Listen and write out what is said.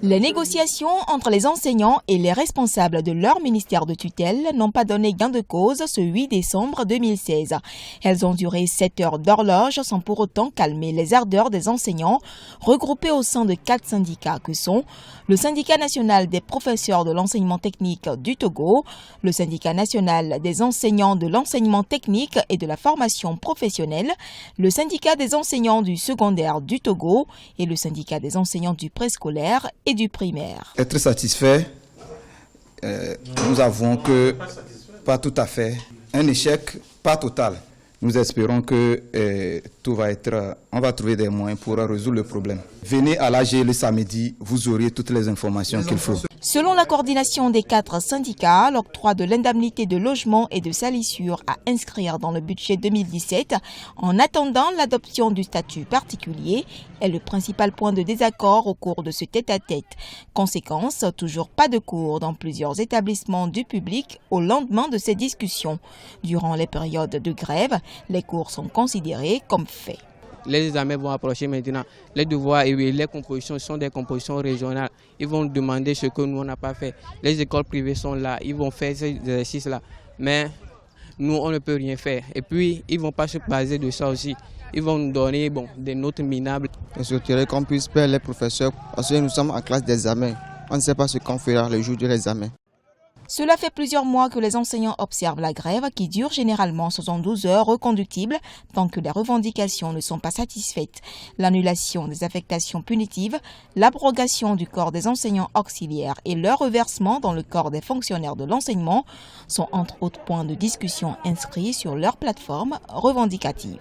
Les négociations entre les enseignants et les responsables de leur ministère de tutelle n'ont pas donné gain de cause ce 8 décembre 2016. Elles ont duré 7 heures d'horloge sans pour autant calmer les ardeurs des enseignants regroupés au sein de 4 syndicats que sont le syndicat national des professeurs de l'enseignement technique du Togo, le syndicat national des enseignants de l'enseignement technique et de la formation professionnelle, le syndicat des enseignants du secondaire du Togo et le syndicat des enseignants du préscolaire et du primaire. Être satisfait, nous avons que pas tout à fait, un échec pas total. Nous espérons que on va trouver des moyens pour résoudre le problème. Venez à l'AG le samedi, vous aurez toutes les informations qu'il faut. Selon la coordination des 4 syndicats, l'octroi de l'indemnité de logement et de salissure à inscrire dans le budget 2017 en attendant l'adoption du statut particulier est le principal point de désaccord au cours de ce tête-à-tête. Conséquence, toujours pas de cours dans plusieurs établissements du public au lendemain de ces discussions. Durant les périodes de grève, les cours sont considérés comme faits. Les examens vont approcher maintenant. Les devoirs et les compositions sont des compositions régionales. Ils vont demander ce que nous, on n'a pas fait. Les écoles privées sont là, ils vont faire ces exercices-là. Mais nous, on ne peut rien faire. Et puis, ils ne vont pas se baser de ça aussi. Ils vont nous donner des notes minables. Je souhaiterais qu'on puisse payer les professeurs parce que nous sommes en classe d'examen. On ne sait pas ce qu'on fera le jour de l'examen. Cela fait plusieurs mois que les enseignants observent la grève qui dure généralement 72 heures reconductibles tant que les revendications ne sont pas satisfaites. L'annulation des affectations punitives, l'abrogation du corps des enseignants auxiliaires et leur reversement dans le corps des fonctionnaires de l'enseignement sont entre autres points de discussion inscrits sur leur plateforme revendicative.